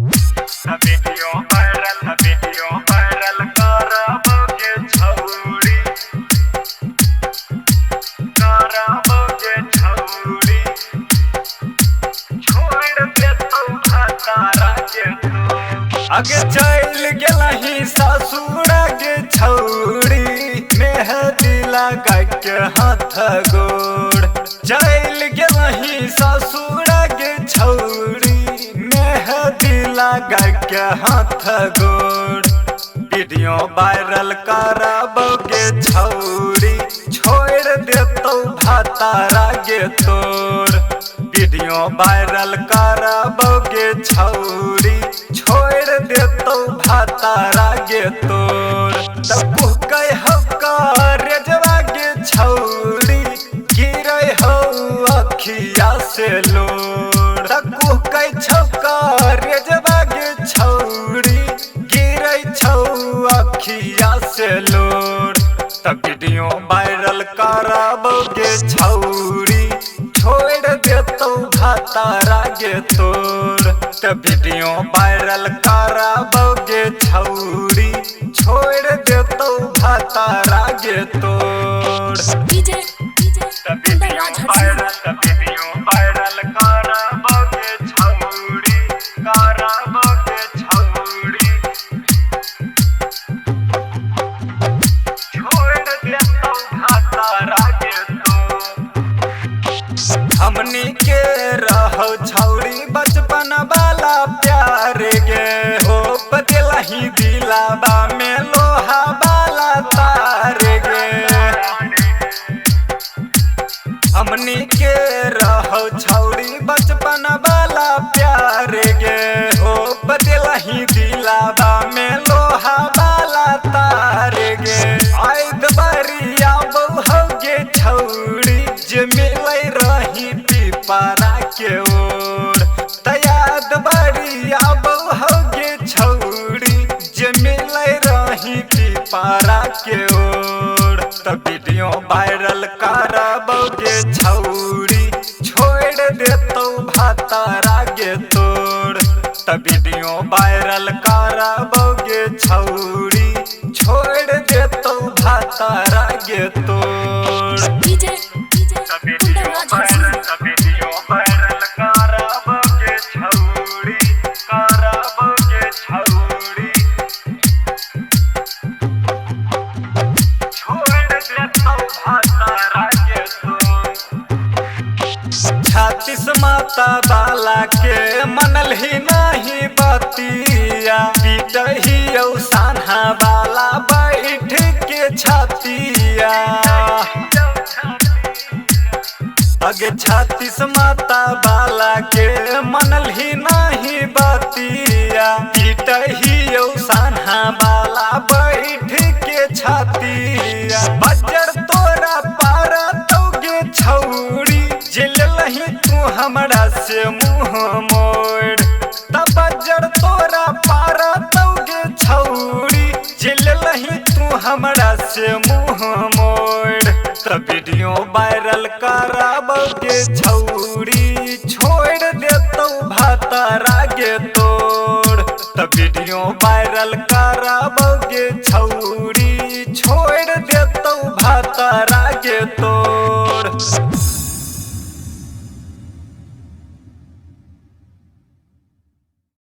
Video viral करबोगे छौरी छोड़ देतौ भतारा के आगे चल गेलही ससुर गे छौरी मेहदी लगा के हाथ गोड़ चल गेलही ससुर गे छौरी मेहदी लगा के हाथ गोड़ वीडियो वायरल करबोगे छौरी छोड़ देतौ भतारा गे तोर वीडियो वायरल करबोगे छौरी छोड़ देतौ भतारा गे तोर तब रेजवा गे छौरी गिरै हौ अखिया से लोर रेजवा गे छौरी गिरै छौ अखिया से लोर तब वीडियो वायरल करबोगे छौरी छोड़ देतौ भतारा गे तोर तब वीडियो वायरल करबोगे छौरी छोड़ देतौ भतारा गे तोर तब वीडियो वायरल करबोगे छौरी छोड़ देतौ भतारा गे हमनी के रहो छौरी बचपन वाला प्यार गे हो बदलही दिलाबा में लोहा वाला तार गे हमनी के रहो छौरी बचपन वाला प्यार गे हो बदलही दिलाबा में लोहा वाला तार गे आइद बरिया बहु गे छौरी जे मिलै रही पिपरा के ओर तयाद बरिया बहु गे छौरी जे मिलै रही पिपरा के ओर तब वीडियो वायरल करबोगे छौरी छोड़ देतौ भतारा गे तोर तब वीडियो वायरल करबोगे छौरी छोड़ देतौ भतारा गे तोर वीडियो वायरल करबोगे छौरी छोड़ देतौ भतारा गे तोर छत्तीस माता बाला के मनलही नहीं बतिया पीटही सान्हा बाला बैठ के छतिया अगे छत्तीस माता बाला के मनलही नहीं बतिया पीटही सान्हा बाला बैठ के छतिया बजर तोरा पार तौगे छौरी जिललही तू हमरा से मुँह मोड़ तब बजर तोरा पार तौगे छौरी जिललही तू हमरा से मुँह मोड़ तब वीडियो वायरल करबोगे छौरी छोड़ देतौ भतारा गे तोर तब वीडियो वायरल करबोगे छौरी छोड़ देतौ भतारा गे तोर।